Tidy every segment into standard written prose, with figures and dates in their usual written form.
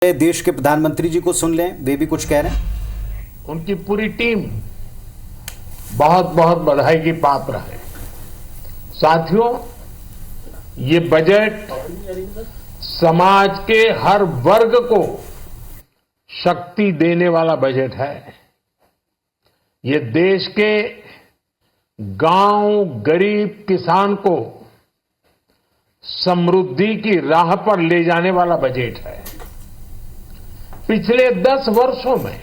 देश के प्रधानमंत्री जी को सुन लें, वे भी कुछ कह रहे हैं। उनकी पूरी टीम बहुत बहुत बधाई की पात्र है। साथियों, ये बजट समाज के हर वर्ग को शक्ति देने वाला बजट है। ये देश के गांव गरीब किसान को समृद्धि की राह पर ले जाने वाला बजट है। पिछले 10 वर्षों में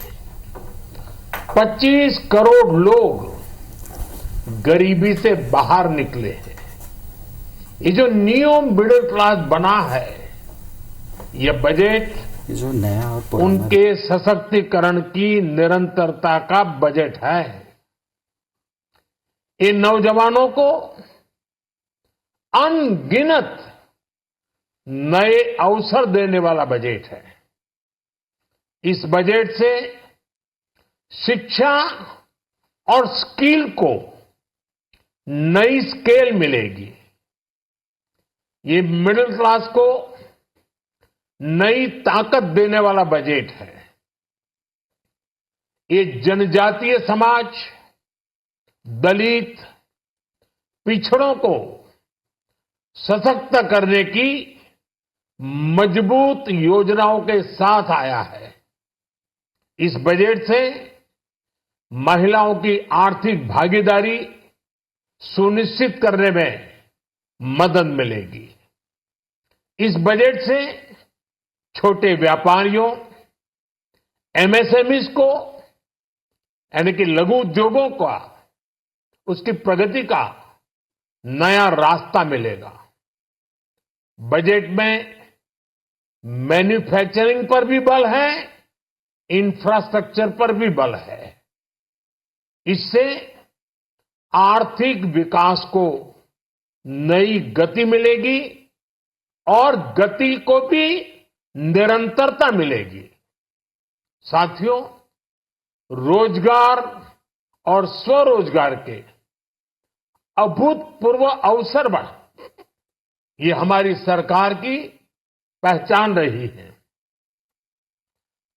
25 करोड़ लोग गरीबी से बाहर निकले हैं। ये जो न्यू मिडिल क्लास बना है, यह बजट जो नया और उनके सशक्तिकरण की निरंतरता का बजट है। इन नौजवानों को अनगिनत नए अवसर देने वाला बजट है। इस बजट से शिक्षा और स्किल को नई स्केल मिलेगी। ये मिडिल क्लास को नई ताकत देने वाला बजट है। ये जनजातीय समाज, दलित, पिछड़ों को सशक्त करने की मजबूत योजनाओं के साथ आया है। इस बजट से महिलाओं की आर्थिक भागीदारी सुनिश्चित करने में मदद मिलेगी। इस बजट से छोटे व्यापारियों, एमएसएमईज को यानी कि लघु उद्योगों का उसकी प्रगति का नया रास्ता मिलेगा। बजट में मैन्युफैक्चरिंग पर भी बल है, इंफ्रास्ट्रक्चर पर भी बल है। इससे आर्थिक विकास को नई गति मिलेगी और गति को भी निरंतरता मिलेगी। साथियों, रोजगार और स्वरोजगार के अभूतपूर्व अवसर बढ़ ये हमारी सरकार की पहचान रही है।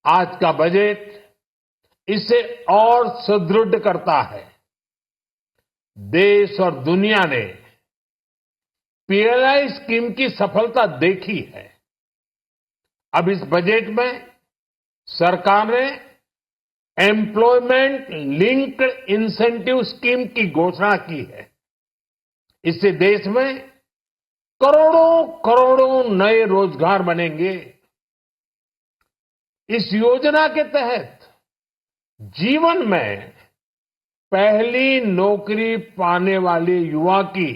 आज का बजट इसे और सुदृढ़ करता है। देश और दुनिया ने पीएलआई स्कीम की सफलता देखी है। अब इस बजट में सरकार ने एम्प्लॉयमेंट लिंक्ड इंसेंटिव स्कीम की घोषणा की है। इससे देश में करोड़ों करोड़ों नए रोजगार बनेंगे। इस योजना के तहत जीवन में पहली नौकरी पाने वाले युवा की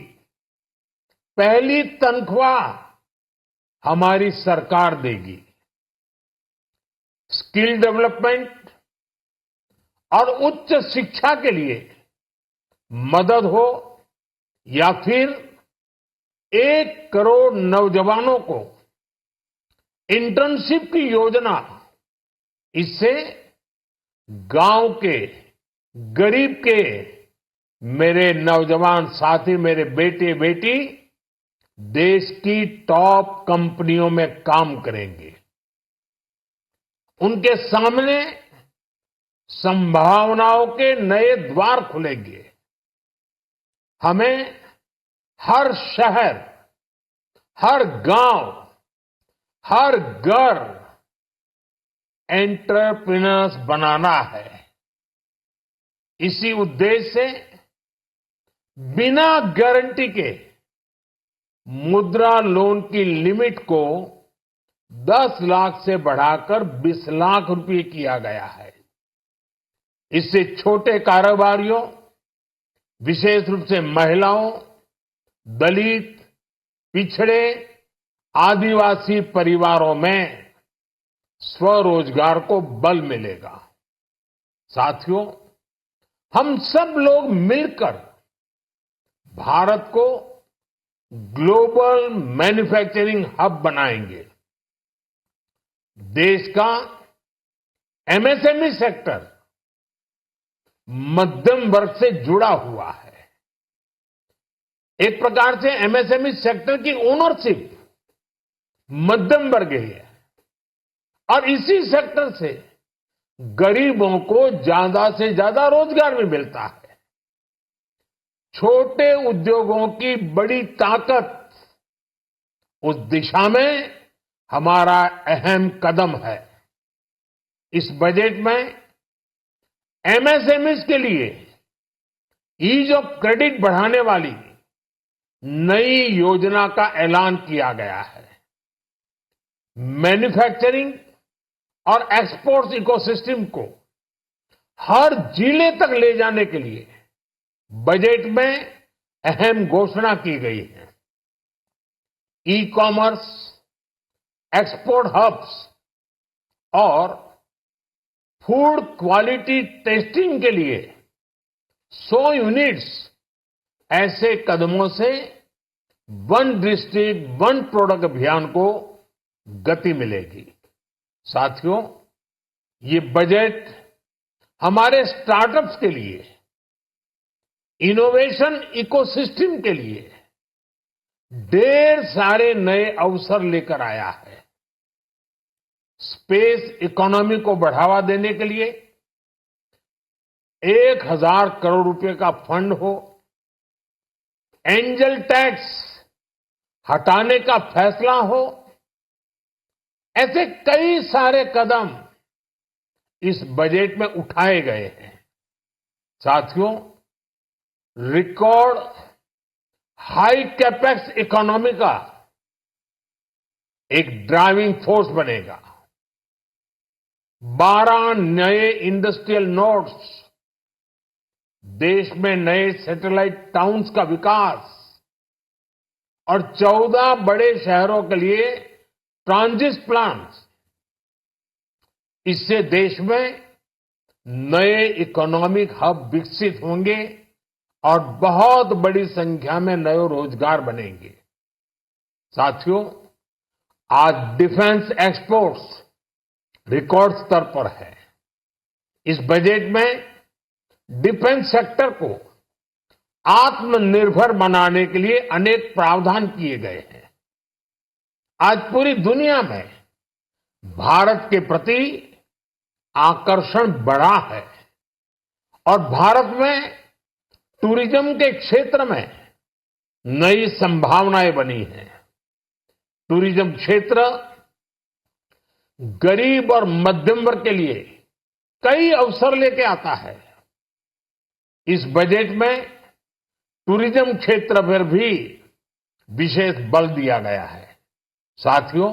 पहली तनख्वाह हमारी सरकार देगी। स्किल डेवलपमेंट और उच्च शिक्षा के लिए मदद हो या फिर 1 करोड़ नौजवानों को इंटर्नशिप की योजना, इससे गांव के गरीब के मेरे नौजवान साथी, मेरे बेटे बेटी देश की टॉप कंपनियों में काम करेंगे। उनके सामने संभावनाओं के नए द्वार खुलेंगे। हमें हर शहर, हर गांव, हर घर एंटरप्रेन्योर्स बनाना है। इसी उद्देश्य से बिना गारंटी के मुद्रा लोन की लिमिट को 10 लाख से बढ़ाकर 20 लाख रुपए किया गया है। इससे छोटे कारोबारियों, विशेष रूप से महिलाओं, दलित, पिछड़े, आदिवासी परिवारों में स्वरोजगार को बल मिलेगा। साथियों, हम सब लोग मिलकर भारत को ग्लोबल मैन्युफैक्चरिंग हब बनाएंगे। देश का एमएसएमई सेक्टर मध्यम वर्ग से जुड़ा हुआ है। एक प्रकार से एमएसएमई सेक्टर की ओनरशिप मध्यम वर्ग ही है। और इसी सेक्टर से गरीबों को ज्यादा से ज्यादा रोजगार भी मिलता है। छोटे उद्योगों की बड़ी ताकत, उस दिशा में हमारा अहम कदम है। इस बजट में एमएसएमईज के लिए ईज ऑफ क्रेडिट बढ़ाने वाली नई योजना का ऐलान किया गया है। मैन्युफैक्चरिंग और एक्सपोर्ट्स इकोसिस्टम को हर जिले तक ले जाने के लिए बजट में अहम घोषणा की गई है। ई कॉमर्स, एक्सपोर्ट हब्स और फूड क्वालिटी टेस्टिंग के लिए 100 यूनिट्स, ऐसे कदमों से वन डिस्ट्रिक्ट वन प्रोडक्ट अभियान को गति मिलेगी। साथियों, ये बजट हमारे स्टार्टअप्स के लिए, इनोवेशन इकोसिस्टम के लिए ढेर सारे नए अवसर लेकर आया है। स्पेस इकोनॉमी को बढ़ावा देने के लिए 1,000 करोड़ रुपए का फंड हो, एंजल टैक्स हटाने का फैसला हो, ऐसे कई सारे कदम इस बजट में उठाए गए हैं। साथियों, रिकॉर्ड हाई कैपेक्स इकोनॉमी का एक ड्राइविंग फोर्स बनेगा। 12 नए इंडस्ट्रियल नोड्स, देश में नए सैटेलाइट टाउन्स का विकास और 14 बड़े शहरों के लिए ट्रांजिट प्लान्स, इससे देश में नए इकोनॉमिक हब विकसित होंगे और बहुत बड़ी संख्या में नए रोजगार बनेंगे। साथियों, आज डिफेंस एक्सपोर्ट्स रिकॉर्ड स्तर पर है। इस बजट में डिफेंस सेक्टर को आत्मनिर्भर बनाने के लिए अनेक प्रावधान किए गए हैं। आज पूरी दुनिया में भारत के प्रति आकर्षण बढ़ा है और भारत में टूरिज्म के क्षेत्र में नई संभावनाएं बनी हैं। टूरिज्म क्षेत्र गरीब और मध्यम वर्ग के लिए कई अवसर लेके आता है। इस बजट में टूरिज्म क्षेत्र पर भी विशेष बल दिया गया है। साथियों,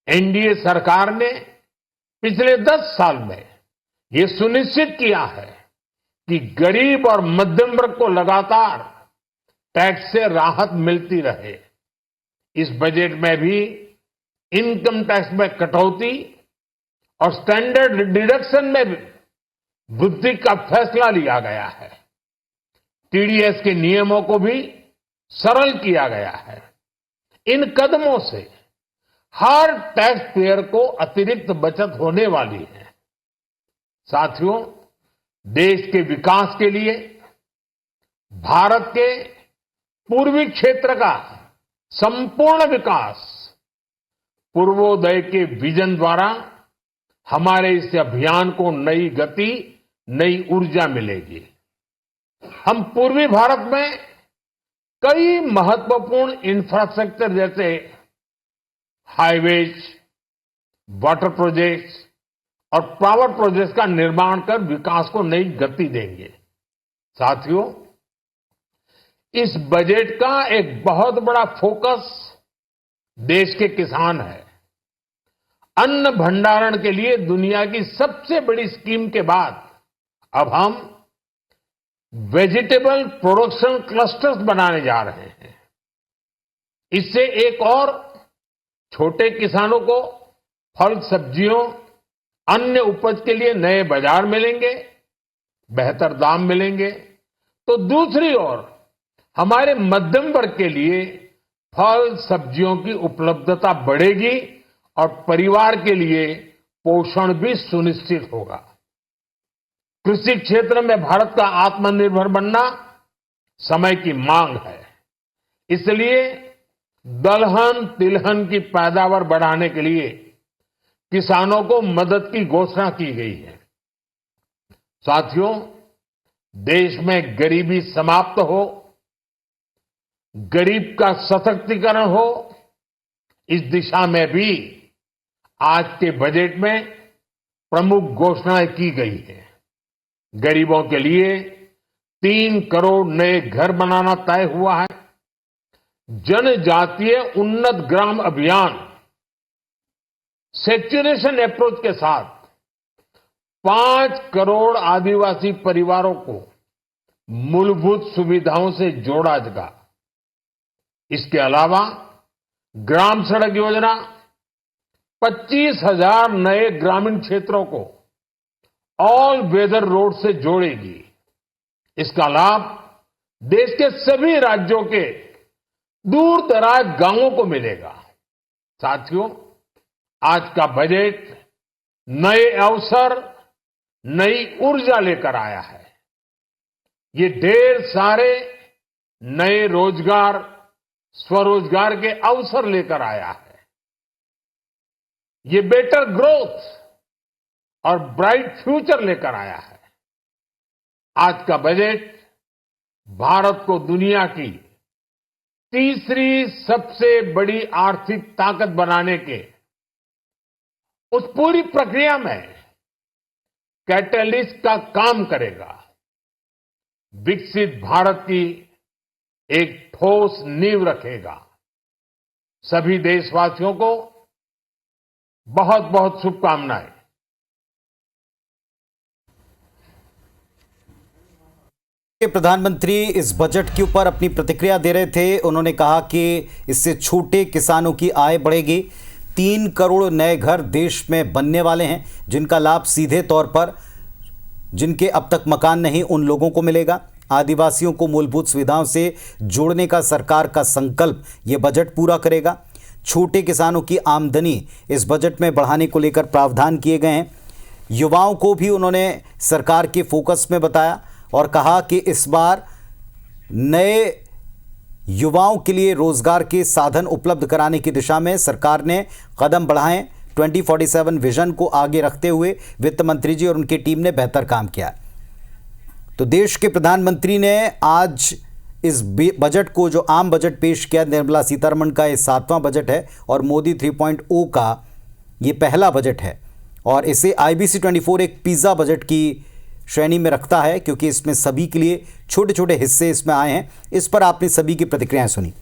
एनडीए सरकार ने पिछले 10 साल में ये सुनिश्चित किया है कि गरीब और मध्यम वर्ग को लगातार टैक्स से राहत मिलती रहे। इस बजट में भी इनकम टैक्स में कटौती और स्टैंडर्ड डिडक्शन में भी वृद्धि का फैसला लिया गया है। टीडीएस के नियमों को भी सरल किया गया है। इन कदमों से हर टैक्स पेयर को अतिरिक्त बचत होने वाली है। साथियों, देश के विकास के लिए भारत के पूर्वी क्षेत्र का संपूर्ण विकास पूर्वोदय के विजन द्वारा हमारे इस अभियान को नई गति, नई ऊर्जा मिलेगी। हम पूर्वी भारत में कई महत्वपूर्ण इंफ्रास्ट्रक्चर जैसे हाईवेज, वाटर प्रोजेक्ट्स और पावर प्रोजेक्ट्स का निर्माण कर विकास को नई गति देंगे। साथियों, इस बजट का एक बहुत बड़ा फोकस देश के किसान है। अन्न भंडारण के लिए दुनिया की सबसे बड़ी स्कीम के बाद अब हम वेजिटेबल प्रोडक्शन क्लस्टर्स बनाने जा रहे हैं। इससे एक और छोटे किसानों को फल, सब्जियों, अन्य उपज के लिए नए बाजार मिलेंगे, बेहतर दाम मिलेंगे। तो दूसरी ओर हमारे मध्यम वर्ग के लिए फल, सब्जियों की उपलब्धता बढ़ेगी और परिवार के लिए पोषण भी सुनिश्चित होगा। कृषि क्षेत्र में भारत का आत्मनिर्भर बनना समय की मांग है। इसलिए दलहन, तिलहन की पैदावार बढ़ाने के लिए किसानों को मदद की घोषणा की गई है। साथियों, देश में गरीबी समाप्त हो, गरीब का सशक्तिकरण हो, इस दिशा में भी आज के बजट में प्रमुख घोषणाएं की गई है। गरीबों के लिए 3 करोड़ नए घर बनाना तय हुआ है। जनजातीय उन्नत ग्राम अभियान सैचुरेशन अप्रोच के साथ 5 करोड़ आदिवासी परिवारों को मूलभूत सुविधाओं से जोड़ा जाएगा। इसके अलावा ग्राम सड़क योजना 25,000 नए ग्रामीण क्षेत्रों को ऑल वेदर रोड से जोड़ेगी। इसका लाभ देश के सभी राज्यों के दूर दराज गांवों को मिलेगा। साथियों, आज का बजट नए अवसर, नई ऊर्जा लेकर आया है। ये ढेर सारे नए रोजगार, स्वरोजगार के अवसर लेकर आया है। ये बेटर ग्रोथ और ब्राइट फ्यूचर लेकर आया है। आज का बजट भारत को दुनिया की तीसरी सबसे बड़ी आर्थिक ताकत बनाने के उस पूरी प्रक्रिया में कैटलिस्ट का काम करेगा। विकसित भारत की एक ठोस नींव रखेगा। सभी देशवासियों को बहुत बहुत शुभकामनाएं। प्रधानमंत्री इस बजट के ऊपर अपनी प्रतिक्रिया दे रहे थे। उन्होंने कहा कि इससे छोटे किसानों की आय बढ़ेगी। 3 करोड़ नए घर देश में बनने वाले हैं, जिनका लाभ सीधे तौर पर जिनके अब तक मकान नहीं उन लोगों को मिलेगा। आदिवासियों को मूलभूत सुविधाओं से जोड़ने का सरकार का संकल्प ये बजट पूरा करेगा। छोटे किसानों की आमदनी इस बजट में बढ़ाने को लेकर प्रावधान किए गए हैं। युवाओं को भी उन्होंने सरकार के फोकस में बताया और कहा कि इस बार नए युवाओं के लिए रोजगार के साधन उपलब्ध कराने की दिशा में सरकार ने कदम बढ़ाए। 2047 विजन को आगे रखते हुए वित्त मंत्री जी और उनकी टीम ने बेहतर काम किया। तो देश के प्रधानमंत्री ने आज इस बजट को, जो आम बजट पेश किया, निर्मला सीतारमण का ये 7वां बजट है और मोदी 3.0 का ये पहला बजट है। और इसे IBC 24 एक पिज़्ज़ा बजट की श्रेणी में रखता है, क्योंकि इसमें सभी के लिए छोटे छोटे हिस्से इसमें आए हैं। इस पर आपने सभी की प्रतिक्रियाएं सुनी।